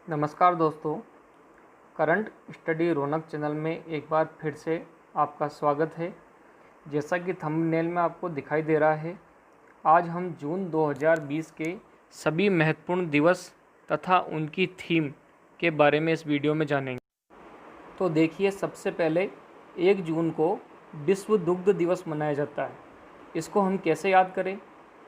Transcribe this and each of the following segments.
नमस्कार दोस्तों, current study रौनक channel में एक बार फिर से आपका स्वागत है। जैसा कि थंबनेल में आपको दिखाई दे रहा है, आज हम जून 2020 के सभी महत्वपूर्ण दिवस तथा उनकी थीम के बारे में इस वीडियो में जानेंगे। तो देखिए, सबसे पहले 1 जून को विश्व दुग्ध दिवस मनाया जाता है। इसको हम कैसे याद करें?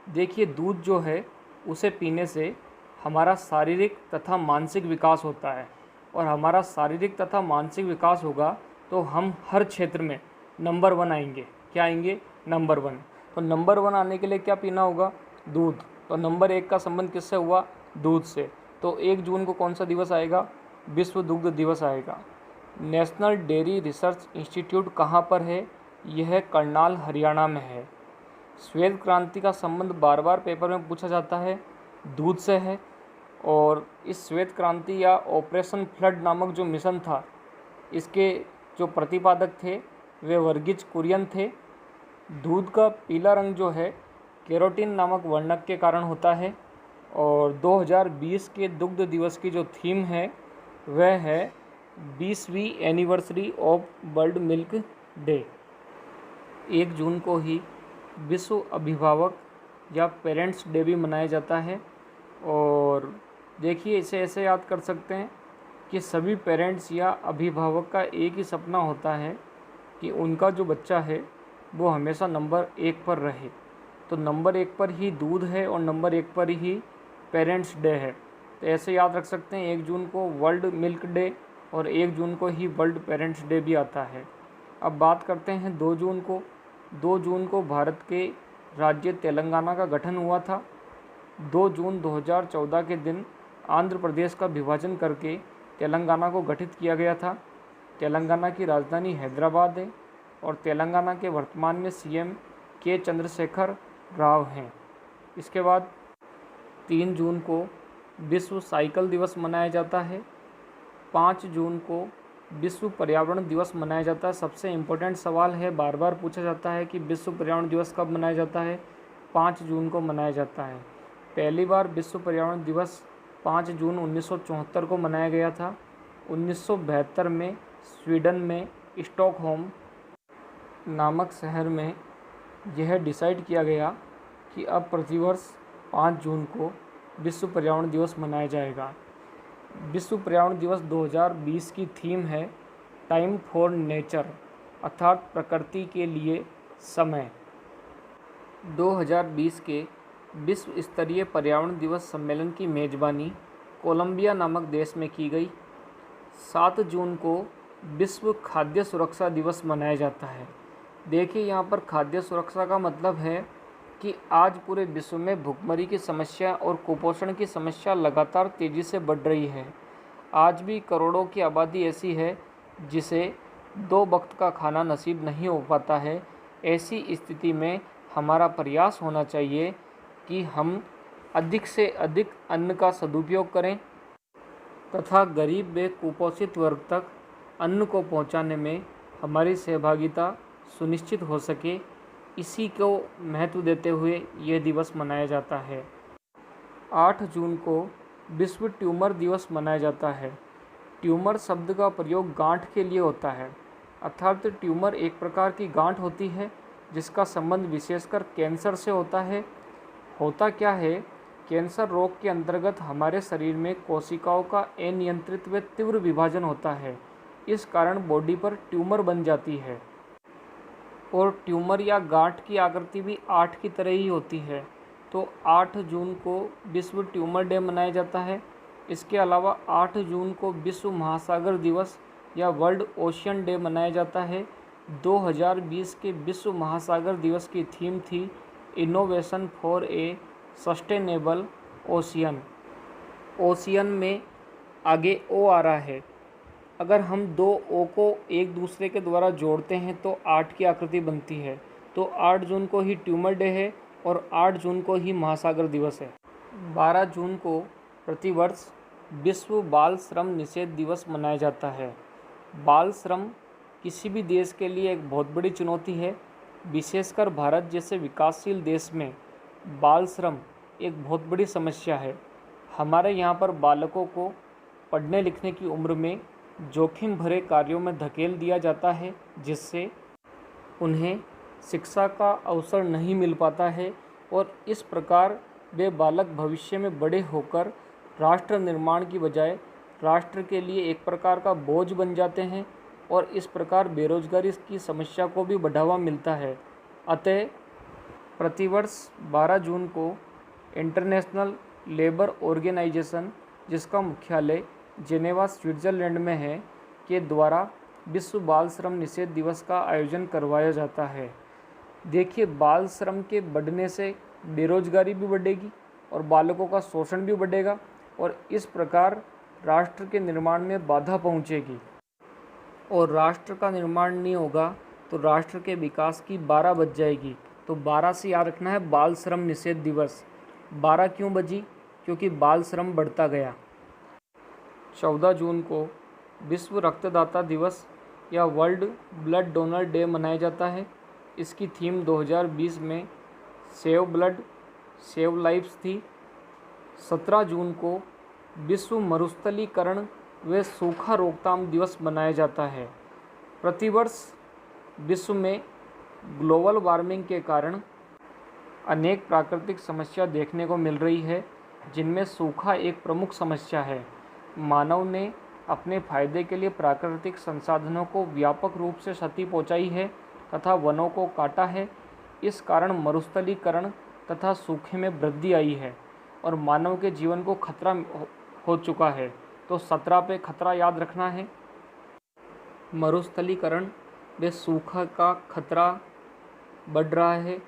देखिए, दूध जो है उसे पीने से हमारा शारीरिक तथा मानसिक विकास होता है, और हमारा शारीरिक तथा मानसिक विकास होगा तो हम हर क्षेत्र में नंबर 1 आएंगे। क्या आएंगे? नंबर 1। तो नंबर 1 आने के लिए क्या पीना होगा? दूध। तो नंबर 1 का संबंध किससे हुआ? दूध से। तो 1 जून को कौन सा दिवस आएगा? विश्व दुग्ध दिवस आएगा। नेशनल डेयरी रिसर्च इंस्टीट्यूट कहाँ पर है? यह करनाल, हरियाणा में है। श्वेत क्रांति का संबंध बार बार पेपर में पूछा जाता है, दूध से है। और इस श्वेत क्रांति या ऑपरेशन फ्लड नामक जो मिशन था, इसके जो प्रतिपादक थे वे वर्गीज कुरियन थे। दूध का पीला रंग जो है केरोटीन नामक वर्णक के कारण होता है। और 2020 के दुग्ध दिवस की जो थीम है वह है 20वीं anniversary of world milk day. 1 जून को ही विश्व अभिभावक या पेरेंट्स डे भी मनाया जाता है। और देखिए, इसे ऐसे याद कर सकते हैं कि सभी पेरेंट्स या अभिभावक का एक ही सपना होता है कि उनका जो बच्चा है वो हमेशा नंबर 1 पर रहे। तो नंबर 1 पर ही दूध है और नंबर 1 पर ही पेरेंट्स डे है। तो ऐसे याद रख सकते हैं, 1 जून को वर्ल्ड मिल्क डे और 1 जून को ही वर्ल्ड पेरेंट्स डे भी आता है। अब बात करते हैं 2 जून को। 2 जून को भारत के राज्य तेलंगाना का गठन हुआ था। 2 जून 2014 के दिन आंध्र प्रदेश का विभाजन करके तेलंगाना को गठित किया गया था। तेलंगाना की राजधानी हैदराबाद है और तेलंगाना के वर्तमान में सीएम के चंद्रशेखर राव हैं। इसके बाद 3 जून को विश्व साइकिल दिवस मनाया जाता है। 5 जून को विश्व पर्यावरण दिवस मनाया जाता है। सबसे इम्पोर्टेंट सवाल है, बार बार पूछा जाता है कि विश्व पर्यावरण दिवस कब मनाया जाता है? 5 जून को मनाया जाता है। पहली बार विश्व पर्यावरण दिवस 5 जून 1974 को मनाया गया था। 1972 में स्वीडन में स्टॉकहोम नामक शहर में यह डिसाइड किया गया कि अब प्रतिवर्ष 5 जून को विश्व पर्यावरण दिवस मनाया जाएगा। विश्व पर्यावरण दिवस 2020 की थीम है टाइम फॉर नेचर, अर्थात प्रकृति के लिए समय। 2020 के विश्व स्तरीय पर्यावरण दिवस सम्मेलन की मेज़बानी कोलंबिया नामक देश में की गई। 7 जून को विश्व खाद्य सुरक्षा दिवस मनाया जाता है। देखिए, यहाँ पर खाद्य सुरक्षा का मतलब है कि आज पूरे विश्व में भुखमरी की समस्या और कुपोषण की समस्या लगातार तेज़ी से बढ़ रही है। आज भी करोड़ों की आबादी ऐसी है जिसे 2 वक्त का खाना नसीब नहीं हो पाता है। ऐसी स्थिति में हमारा प्रयास होना चाहिए कि हम अधिक से अधिक अन्न का सदुपयोग करें तथा गरीब व कुपोषित वर्ग तक अन्न को पहुंचाने में हमारी सहभागिता सुनिश्चित हो सके, इसी को महत्व देते हुए ये दिवस मनाया जाता है। 8 जून को विश्व ट्यूमर दिवस मनाया जाता है। ट्यूमर शब्द का प्रयोग गांठ के लिए होता है, अर्थात ट्यूमर एक प्रकार की गांठ होती है जिसका संबंध विशेषकर कैंसर से होता है। होता क्या है? कैंसर रोग के अंतर्गत हमारे शरीर में कोशिकाओं का अनियंत्रित व तीव्र विभाजन होता है। इस कारण बॉडी पर ट्यूमर बन जाती है और ट्यूमर या गांठ की आकृति भी 8 की तरह ही होती है। तो 8 जून को विश्व ट्यूमर डे मनाया जाता है। इसके अलावा 8 जून को विश्व महासागर दिवस या वर्ल्ड ओशियन डे मनाया जाता है। 2020 के विश्व महासागर दिवस की थीम थी innovation for a sustainable ocean. Ocean में आगे ओ आ रहा है। अगर हम 2 ओ को एक दूसरे के द्वारा जोड़ते हैं तो 8 की आकृति बनती है। तो 8 जून को ही ट्यूमर डे है और 8 जून को ही महासागर दिवस है। 12 जून को प्रतिवर्ष विश्व बाल श्रम निषेध दिवस मनाया जाता है। बाल श्रम किसी भी देश के लिए एक बहुत बड़ी चुनौती है। विशेषकर भारत जैसे विकासशील देश में बाल श्रम एक बहुत बड़ी समस्या है। हमारे यहाँ पर बालकों को पढ़ने लिखने की उम्र में जोखिम भरे कार्यों में धकेल दिया जाता है, जिससे उन्हें शिक्षा का अवसर नहीं मिल पाता है और इस प्रकार वे बालक भविष्य में बड़े होकर राष्ट्र निर्माण की बजाय राष्ट्र के लिए एक प्रकार का बोझ बन जाते हैं और इस प्रकार बेरोजगारी की समस्या को भी बढ़ावा मिलता है। अतः प्रतिवर्ष 12 जून को इंटरनेशनल लेबर ऑर्गेनाइजेशन, जिसका मुख्यालय जेनेवा स्विट्ज़रलैंड में है, के द्वारा विश्व बाल श्रम निषेध दिवस का आयोजन करवाया जाता है। देखिए, बाल श्रम के बढ़ने से बेरोजगारी भी बढ़ेगी और बालकों का शोषण भी बढ़ेगा और इस प्रकार राष्ट्र के निर्माण में बाधा पहुंचेगी और राष्ट्र का निर्माण नहीं होगा तो राष्ट्र के विकास की 12 बज जाएगी। तो 12 से याद रखना है बाल श्रम निषेध दिवस। 12 क्यों बजी? क्योंकि बाल श्रम बढ़ता गया। 14 जून को विश्व रक्तदाता दिवस या वर्ल्ड ब्लड डोनर डे मनाया जाता है। इसकी थीम 2020 में सेव ब्लड सेव लाइफ्स थी। 17 जून को विश्व मरुस्थलीकरण व सूखा रोकथाम दिवस मनाया जाता है। प्रतिवर्ष विश्व में ग्लोबल वार्मिंग के कारण अनेक प्राकृतिक समस्या देखने को मिल रही है, जिनमें सूखा एक प्रमुख समस्या है। मानव ने अपने फायदे के लिए प्राकृतिक संसाधनों को व्यापक रूप से क्षति पहुंचाई है तथा वनों को काटा है। इस कारण मरुस्थलीकरण तथा सूखे में वृद्धि आई है और मानव के जीवन को खतरा हो चुका है। तो 17 पे खतरा याद रखना है। मरुस्थलीकरण व सूखा का खतरा बढ़ रहा है,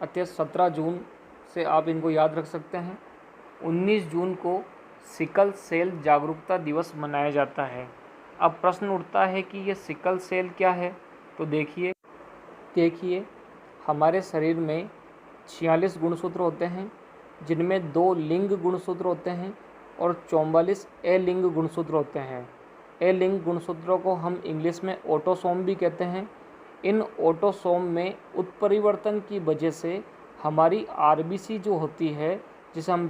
अतः 17 जून से आप इनको याद रख सकते हैं। 19 जून को सिकल सेल जागरूकता दिवस मनाया जाता है। अब प्रश्न उठता है कि ये सिकल सेल क्या है? तो देखिए हमारे शरीर में 46 गुणसूत्र होते हैं, जिनमें 2 लिंग गुणसूत्र होते हैं और 44 अलिंग गुणसूत्र होते हैं। अलिंग गुणसूत्रों को हम इंग्लिश में ऑटोसोम भी कहते हैं। इन ऑटोसोम में उत्परिवर्तन की वजह से हमारी आरबीसी जो होती है, जिसे हम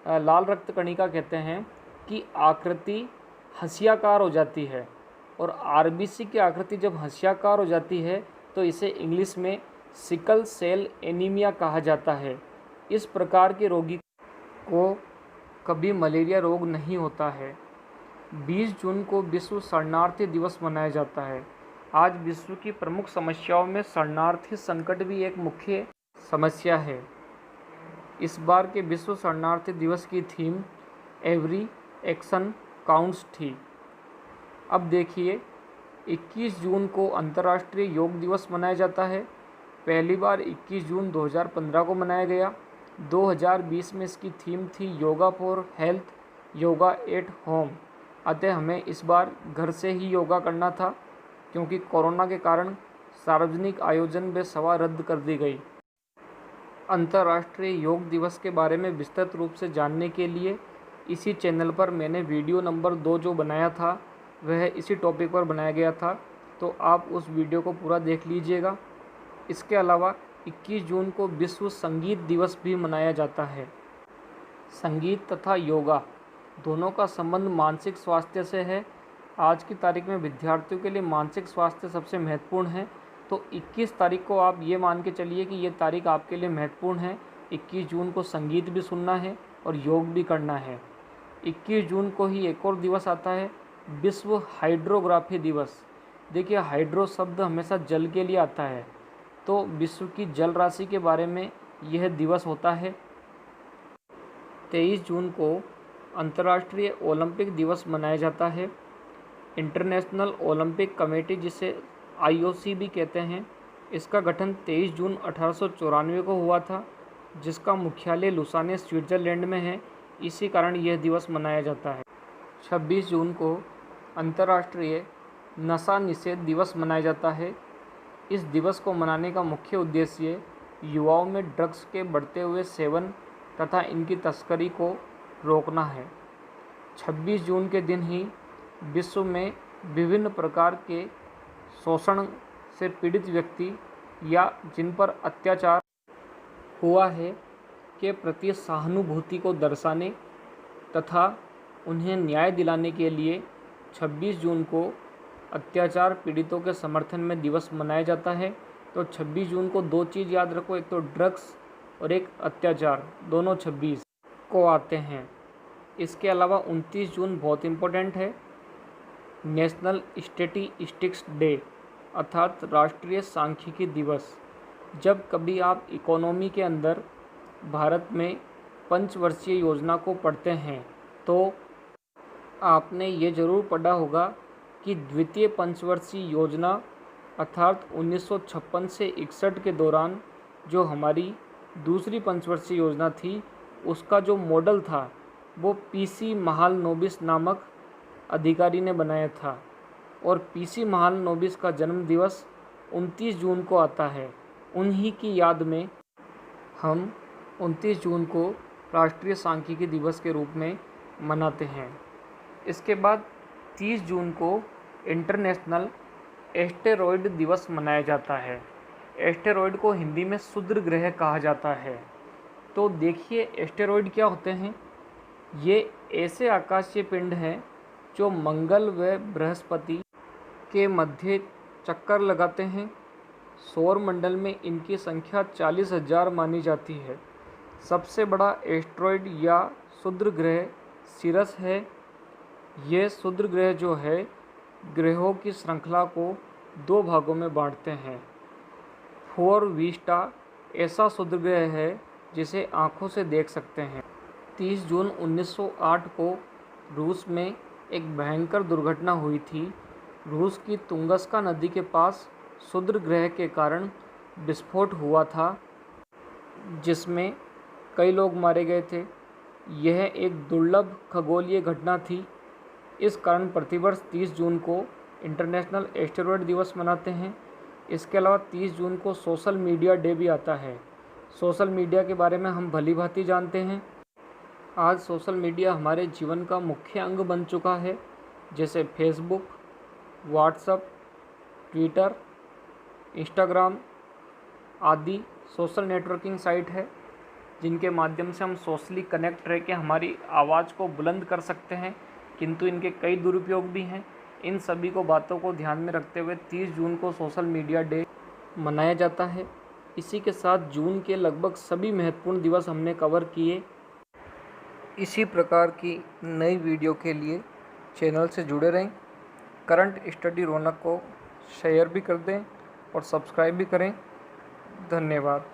लाल रक्त कणिका कहते हैं, की आकृति हंसियाकार हो जाती है और आरबीसी की आकृति जब हंसियाकार हो जाती है तो इसे इंग्लिश में सिकल सेल एनीमिया कहा जाता है। इस प्रकार के रोगी को कभी मलेरिया रोग नहीं होता है। 20 जून को विश्व शरणार्थी दिवस मनाया जाता है। आज विश्व की प्रमुख समस्याओं में शरणार्थी संकट भी एक मुख्य समस्या है। इस बार के विश्व शरणार्थी दिवस की थीम एवरी एक्शन काउंट्स थी। अब देखिए, 21 जून को अंतर्राष्ट्रीय योग दिवस मनाया जाता है। पहली बार 21 जून 2015 को मनाया गया। 2020 में इसकी थीम थी yoga for health, yoga at home. अतः हमें इस बार घर से ही योगा करना था, क्योंकि कोरोना के कारण सार्वजनिक आयोजन व सभा रद्द कर दी गई। अंतर्राष्ट्रीय योग दिवस के बारे में विस्तृत रूप से जानने के लिए इसी चैनल पर मैंने वीडियो नंबर 2 जो बनाया था वह इसी टॉपिक पर बनाया गया था, तो आप उस वीडियो को पूरा देख लीजिएगा। इसके अलावा 21 जून को विश्व संगीत दिवस भी मनाया जाता है। संगीत तथा योगा दोनों का संबंध मानसिक स्वास्थ्य से है। आज की तारीख में विद्यार्थियों के लिए मानसिक स्वास्थ्य सबसे महत्वपूर्ण है। तो 21 तारीख को आप ये मान के चलिए कि ये तारीख आपके लिए महत्वपूर्ण है। 21 जून को संगीत भी सुनना है और योग भी करना है। 21 जून को ही एक और दिवस आता है, विश्व हाइड्रोग्राफी दिवस। देखिए, हाइड्रो शब्द हमेशा जल के लिए आता है, तो विश्व की जल राशि के बारे में यह दिवस होता है। 23 जून को अंतर्राष्ट्रीय ओलंपिक दिवस मनाया जाता है। इंटरनेशनल ओलंपिक कमेटी, जिसे IOC भी कहते हैं, इसका गठन 23 जून 1894 को हुआ था, जिसका मुख्यालय लुसाने स्विट्ज़रलैंड में है। इसी कारण यह दिवस मनाया जाता है। 26 जून को अंतर्राष्ट्रीय नशा निषेध दिवस मनाया जाता है। इस दिवस को मनाने का मुख्य उद्देश्य युवाओं में ड्रग्स के बढ़ते हुए सेवन तथा इनकी तस्करी को रोकना है। 26 जून के दिन ही विश्व में विभिन्न प्रकार के शोषण से पीड़ित व्यक्ति या जिन पर अत्याचार हुआ है के प्रति सहानुभूति को दर्शाने तथा उन्हें न्याय दिलाने के लिए 26 जून को अत्याचार पीड़ितों के समर्थन में दिवस मनाया जाता है। तो 26 जून को दो चीज़ याद रखो, एक तो ड्रग्स और एक अत्याचार, दोनों 26 को आते हैं। इसके अलावा 29 जून बहुत इम्पोर्टेंट है, नेशनल स्टैटिस्टिक्स डे अर्थात राष्ट्रीय सांख्यिकी दिवस। जब कभी आप इकोनॉमी के अंदर भारत में पंचवर्षीय योजना को पढ़ते हैं तो आपने ये ज़रूर पढ़ा होगा कि द्वितीय पंचवर्षीय योजना अर्थात 1956 से 61 के दौरान जो हमारी दूसरी पंचवर्षीय योजना थी, उसका जो मॉडल था वो पीसी महालनोबिस नामक अधिकारी ने बनाया था। और पीसी महालनोबिस का जन्म दिवस 29 जून को आता है। उन्हीं की याद में हम 29 जून को राष्ट्रीय सांख्यिकी दिवस के रूप में मनाते हैं। इसके बाद 30 जून को इंटरनेशनल एस्टेरॉयड दिवस मनाया जाता है। एस्टेरॉयड को हिंदी में क्षुद्र ग्रह कहा जाता है। तो देखिए एस्टेरॉयड क्या होते हैं। ये ऐसे आकाशीय पिंड हैं जो मंगल व बृहस्पति के मध्य चक्कर लगाते हैं। सौर मंडल में इनकी संख्या 40,000 मानी जाती है। सबसे बड़ा एस्टेरॉयड या क्षुद्र ग्रह सिरस है। ये क्षुद्र ग्रह जो है ग्रहों की श्रृंखला को दो भागों में बांटते हैं। फोर वीस्टा ऐसा क्षुद्र ग्रह है जिसे आँखों से देख सकते हैं। 30 जून 1908 को रूस में एक भयंकर दुर्घटना हुई थी। रूस की तुंगस्का नदी के पास क्षुद्र ग्रह के कारण विस्फोट हुआ था जिसमें कई लोग मारे गए थे। यह एक दुर्लभ खगोलीय घटना थी। इस कारण प्रतिवर्ष 30 जून को इंटरनेशनल एस्टेरॉयड दिवस मनाते हैं। इसके अलावा 30 जून को सोशल मीडिया डे भी आता है। सोशल मीडिया के बारे में हम भली भांति जानते हैं। आज सोशल मीडिया हमारे जीवन का मुख्य अंग बन चुका है, जैसे फेसबुक, व्हाट्सएप, ट्विटर, इंस्टाग्राम आदि सोशल नेटवर्किंग साइट है जिनके माध्यम से हम सोशली कनेक्ट रह के हमारी आवाज़ को बुलंद कर सकते हैं, किंतु इनके कई दुरुपयोग भी हैं। इन सभी को बातों को ध्यान में रखते हुए 30 जून को सोशल मीडिया डे मनाया जाता है। इसी के साथ जून के लगभग सभी महत्वपूर्ण दिवस हमने कवर किए। इसी प्रकार की नई वीडियो के लिए चैनल से जुड़े रहें। करंट स्टडी रौनक को शेयर भी कर दें और सब्सक्राइब भी करें। धन्यवाद।